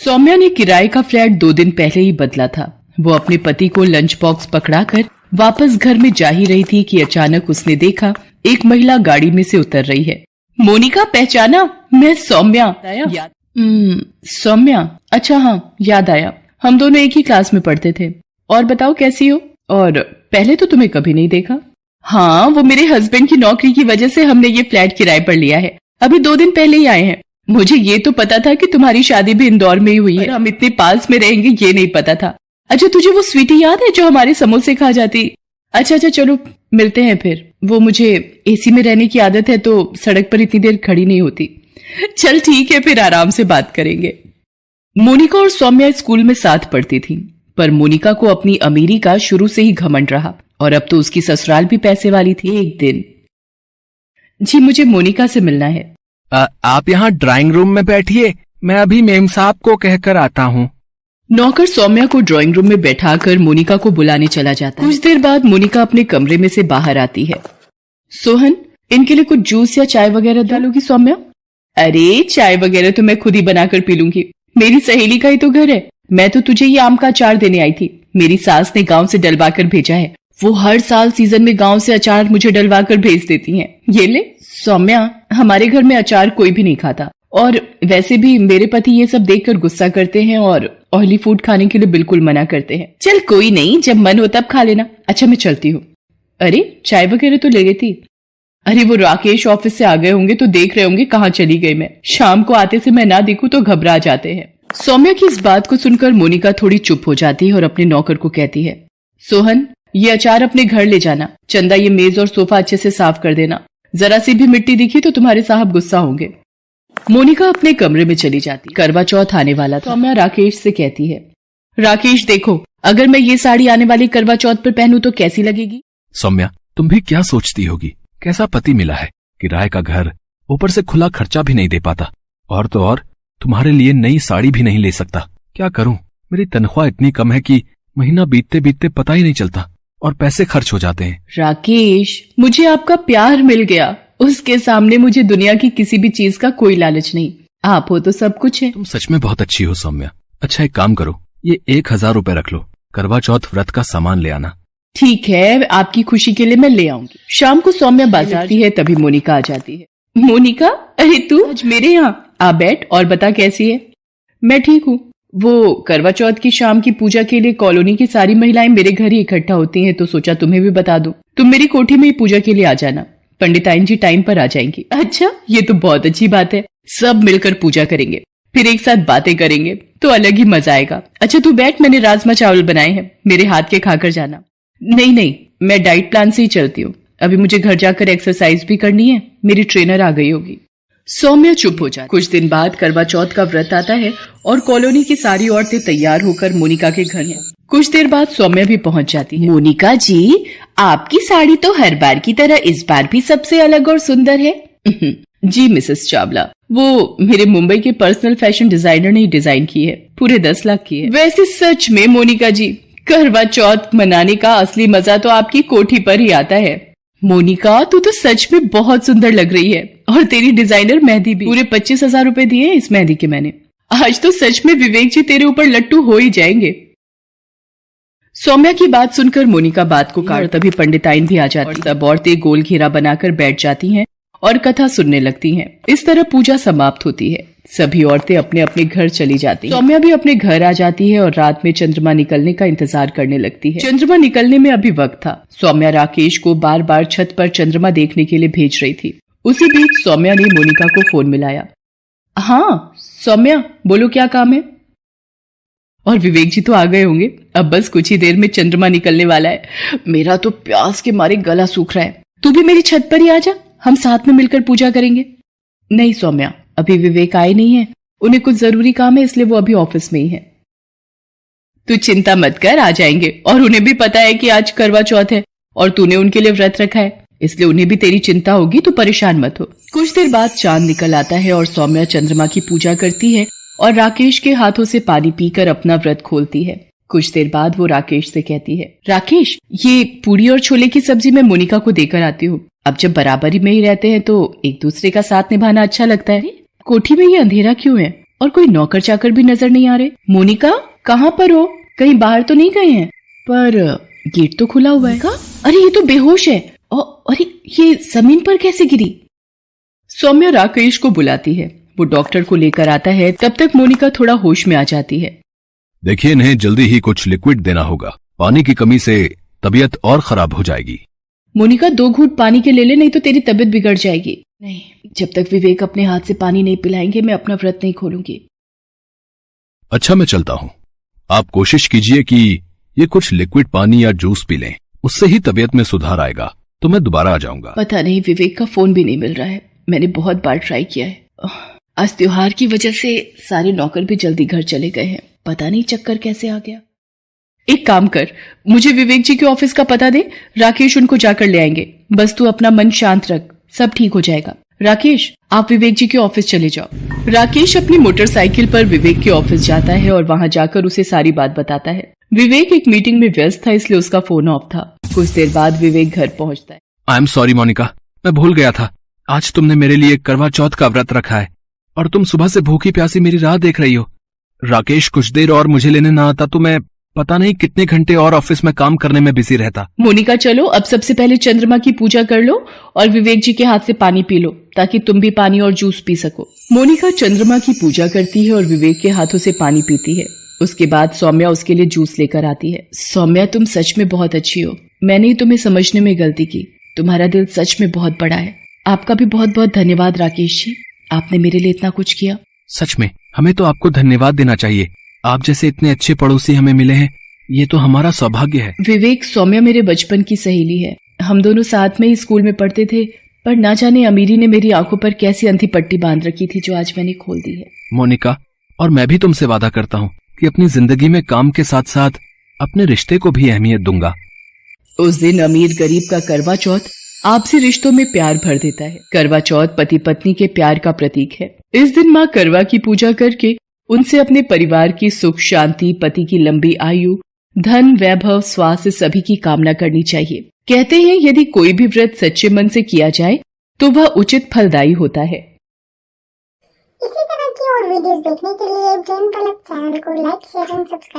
सौम्या ने किराए का फ्लैट 2 दिन पहले ही बदला था। वो अपने पति को लंच बॉक्स पकड़ाकर वापस घर में जा ही रही थी कि अचानक उसने देखा एक महिला गाड़ी में से उतर रही है। मोनिका, पहचाना? मैं सौम्या। सौम्या, अच्छा हाँ याद आया, हम दोनों एक ही क्लास में पढ़ते थे। और बताओ कैसी हो? और पहले तो तुम्हें कभी नहीं देखा। हाँ, वो मेरे हस्बैंड की नौकरी की वजह से हमने ये फ्लैट किराए पर लिया है। अभी 2 दिन पहले ही आए हैं। मुझे ये तो पता था कि तुम्हारी शादी भी इंदौर में ही हुई है, हम इतने पास में रहेंगे ये नहीं पता था। अच्छा, तुझे वो स्वीटी याद है जो हमारे समोसे खा जाती? अच्छा चलो मिलते हैं फिर। वो मुझे एसी में रहने की आदत है तो सड़क पर इतनी देर खड़ी नहीं होती। चल ठीक है, फिर आराम से बात करेंगे। मोनिका और सौम्या स्कूल में साथ पढ़ती थी, पर मोनिका को अपनी अमीरी का शुरू से ही घमंड रहा और अब तो उसकी ससुराल भी पैसे वाली थी। एक दिन, जी मुझे मोनिका से मिलना है। आप यहाँ ड्राइंग रूम में बैठिए, मैं अभी मेम साहब को कहकर आता हूँ। नौकर सौम्या को ड्राइंग रूम में बैठाकर मोनिका को बुलाने चला जाता है। कुछ देर बाद मोनिका अपने कमरे में से बाहर आती है। सोहन, इनके लिए कुछ जूस या चाय वगैरह डालोगी सौम्या? अरे चाय वगैरह तो मैं खुद ही बनाकर पी लूंगी, मेरी सहेली का ही तो घर है। मैं तो तुझे ये आम का अचार देने आई थी, मेरी सास ने गांव से डलवा कर भेजा है। वो हर साल सीजन में गांव से अचार मुझे डलवा कर भेज देती हैं। ये ले। सौम्या, हमारे घर में अचार कोई भी नहीं खाता, और वैसे भी मेरे पति ये सब देखकर गुस्सा करते हैं और ऑयली फूड खाने के लिए बिल्कुल मना करते हैं। चल कोई नहीं, जब मन हो तब खा लेना। अच्छा मैं चलती हूँ। अरे चाय वगैरह तो ले गई थी। अरे वो राकेश ऑफिस से आ गए होंगे तो देख रहे होंगे कहाँ चली गई मैं। शाम को आते से मैं ना दिखूं तो घबरा जाते हैं। सौम्या की इस बात को सुनकर मोनिका थोड़ी चुप हो जाती है और अपने नौकर को कहती है, सोहन ये अचार अपने घर ले जाना। चंदा ये मेज और सोफा अच्छे से साफ कर देना, जरा सी भी मिट्टी दिखी तो तुम्हारे साहब गुस्सा होंगे। मोनिका अपने कमरे में चली जाती। करवा चौथ आने वाला था। सौम्या राकेश से कहती है, राकेश देखो, अगर मैं ये साड़ी आने वाली करवा चौथ पर पहनूं तो कैसी लगेगी? सौम्या, तुम भी क्या सोचती होगी? कैसा पति मिला है, किराए का घर, ऊपर से खुला खर्चा भी नहीं दे पाता, और तो और तुम्हारे लिए नई साड़ी भी नहीं ले सकता। क्या करूं, मेरी तनख्वाह इतनी कम है कि महीना बीतते बीतते पता ही नहीं चलता और पैसे खर्च हो जाते हैं। राकेश, मुझे आपका प्यार मिल गया, उसके सामने मुझे दुनिया की किसी भी चीज का कोई लालच नहीं। आप हो तो सब कुछ है। तुम सच में बहुत अच्छी हो सौम्या। अच्छा एक काम करो, ये 1000 रुपए रख लो, करवा चौथ व्रत का सामान ले आना। ठीक है, आपकी खुशी के लिए मैं ले आऊंगी। शाम को सौम्या बाजार आती है, तभी मोनिका आ जाती है। मोनिका, अरे तू आज मेरे यहाँ आ बैठ और बता कैसी है? मैं ठीक हूँ। वो करवा चौथ की शाम की पूजा के लिए कॉलोनी की सारी महिलाएं मेरे घर ही इकट्ठा होती हैं, तो सोचा तुम्हें भी बता दूं। तुम मेरी कोठी में ही पूजा के लिए आ जाना, पंडिताइन जी टाइम पर आ जाएंगी। अच्छा, ये तो बहुत अच्छी बात है। सब मिलकर पूजा करेंगे, फिर एक साथ बातें करेंगे तो अलग ही मजा आएगा। अच्छा तू बैठ, मैंने राजमा चावल बनाए हैं, मेरे हाथ के खाकर जाना। नहीं, मैं डाइट प्लान से ही चलती हूँ। अभी मुझे घर जाकर एक्सरसाइज भी करनी है, मेरी ट्रेनर आ गई होगी। सौम्या चुप हो जाती। कुछ दिन बाद करवा चौथ का व्रत आता है और कॉलोनी की सारी औरतें तैयार होकर मोनिका के घर हैं। कुछ देर बाद सौम्या भी पहुंच जाती है। मोनिका जी, आपकी साड़ी तो हर बार की तरह इस बार भी सबसे अलग और सुंदर है। जी मिसेस चावला, वो मेरे मुंबई के पर्सनल फैशन डिजाइनर ने डिजाइन की है, पूरे 10 लाख की है। वैसे सच में मोनिका जी, करवा चौथ मनाने का असली मजा तो आपकी कोठी पर ही आता है। मोनिका, तू तो सच में बहुत सुंदर लग रही है, और तेरी डिजाइनर मेहंदी भी। पूरे 25,000 रुपए दिए इस मेहंदी के मैंने। आज तो सच में विवेक जी तेरे ऊपर लट्टू हो ही जाएंगे। सौम्या की बात सुनकर मोनिका बात को काट, तभी पंडिताइन भी आ जाती। सब औरतें गोल घेरा बनाकर बैठ जाती हैं और कथा सुनने लगती हैं। इस तरह पूजा समाप्त होती है। सभी औरतें अपने अपने घर चली जाती हैं। सौम्या भी अपने घर आ जाती है और रात में चंद्रमा निकलने का इंतजार करने लगती है। चंद्रमा निकलने में अभी वक्त था। सौम्या राकेश को बार बार छत पर चंद्रमा देखने के लिए भेज रही थी। उसी बीच सौम्या ने मोनिका को फोन मिलाया। हाँ सौम्या, बोलो क्या काम है? और विवेक जी तो आ गए होंगे, अब बस कुछ ही देर में चंद्रमा निकलने वाला है। मेरा तो प्यास के मारे गला सूख रहा है। तू भी मेरी छत पर ही आ जा, हम साथ में मिलकर पूजा करेंगे। नहीं सौम्या, अभी विवेक आए नहीं है, उन्हें कुछ जरूरी काम है, इसलिए वो अभी ऑफिस में ही है। तू चिंता मत कर, आ जाएंगे। और उन्हें भी पता है कि आज करवा चौथ है और तूने उनके लिए व्रत रखा है, इसलिए उन्हें भी तेरी चिंता होगी, तो परेशान मत हो। कुछ देर बाद चांद निकल आता है और सौम्या चंद्रमा की पूजा करती है और राकेश के हाथों से पानी पीकर अपना व्रत खोलती है। कुछ देर बाद वो राकेश से कहती है, राकेश, ये पूरी और छोले की सब्जी मैं मोनिका को देकर आती हूँ। अब जब बराबरी में ही रहते हैं तो एक दूसरे का साथ निभाना अच्छा लगता है। कोठी में ये अंधेरा क्यों है और कोई नौकर चाकर भी नजर नहीं आ रहे। मोनिका, कहाँ पर हो? कहीं बाहर तो नहीं गए हैं? पर गेट तो खुला हुआ है। अरे ये तो बेहोश है। अरे ये जमीन पर कैसे गिरी? सौम्या राकेश को बुलाती है। वो डॉक्टर को लेकर आता है। तब तक मोनिका थोड़ा होश में आ जाती है। देखिए, इन्हें जल्दी ही कुछ लिक्विड देना होगा। पानी की कमी से तबीयत और खराब हो जाएगी। मोनिका 2 घूंट पानी के ले ले, नहीं तो तेरी तबीयत बिगड़ जाएगी। नहीं, जब तक विवेक अपने हाथ से पानी नहीं पिलाएंगे मैं अपना व्रत नहीं खोलूंगी। अच्छा, मैं चलता हूँ। आप कोशिश कीजिए कि ये कुछ लिक्विड पानी या जूस पी लें, उससे ही तबीयत में सुधार आएगा। तो मैं दोबारा आ जाऊंगा। पता नहीं, विवेक का फोन भी नहीं मिल रहा है। मैंने बहुत बार ट्राई किया है। आज त्योहार की वजह से सारे नौकर भी जल्दी घर चले गए हैं। पता नहीं चक्कर कैसे आ गया। एक काम कर, मुझे विवेक जी के ऑफिस का पता दे। राकेश उनको जाकर ले आएंगे। बस तू अपना मन शांत रख, सब ठीक हो जाएगा। राकेश, आप विवेक जी के ऑफिस चले जाओ। राकेश अपनी मोटरसाइकिल पर विवेक के ऑफिस जाता है और वहां जाकर उसे सारी बात बताता है। विवेक एक मीटिंग में व्यस्त था, इसलिए उसका फोन ऑफ था। कुछ देर बाद विवेक घर पहुंचता है। आई एम सॉरी मोनिका, मैं भूल गया था। आज तुमने मेरे लिए करवा चौथ का व्रत रखा है और तुम सुबह से भूखी प्यासी मेरी राह देख रही हो। राकेश कुछ देर और मुझे लेने ना आता तो मैं पता नहीं कितने घंटे और ऑफिस में काम करने में बिजी रहता। मोनिका, चलो अब सबसे पहले चंद्रमा की पूजा कर लो और विवेक जी के हाथ से पानी पी लो, ताकि तुम भी पानी और जूस पी सको। मोनिका चंद्रमा की पूजा करती है और विवेक के हाथों से पानी पीती है। उसके बाद सौम्या उसके लिए जूस लेकर आती है। सौम्या, तुम सच में बहुत अच्छी हो। मैंने ही तुम्हें समझने में गलती की। तुम्हारा दिल सच में बहुत बड़ा है। आपका भी बहुत बहुत धन्यवाद राकेश जी, आपने मेरे लिए इतना कुछ किया। सच में हमें तो आपको धन्यवाद देना चाहिए। आप जैसे इतने अच्छे पड़ोसी हमें मिले हैं, ये तो हमारा सौभाग्य है। विवेक, सौम्या मेरे बचपन की सहेली है। हम दोनों साथ में ही स्कूल में पढ़ते थे, पर ना जाने अमीरी ने मेरी आंखों पर कैसी अंधी पट्टी बांध रखी थी, जो आज मैंने खोल दी है। मोनिका, और मैं भी तुमसे वादा करता हूँ कि अपनी जिंदगी में काम के साथ साथ अपने रिश्ते को भी अहमियत दूंगा। उस दिन अमीर गरीब का करवा चौथ आपसी रिश्तों में प्यार भर देता है। करवा चौथ पति पत्नी के प्यार का प्रतीक है। इस दिन माँ करवा की पूजा करके उनसे अपने परिवार की सुख शांति, पति की लंबी आयु, धन वैभव, स्वास्थ्य सभी की कामना करनी चाहिए। कहते हैं यदि कोई भी व्रत सच्चे मन से किया जाए तो वह उचित फलदायी होता है। इसी तरह की और वीडियोस देखने के लिए ब्रेन पलक चैनल को लाइक, शेयर एंड सब्सक्राइब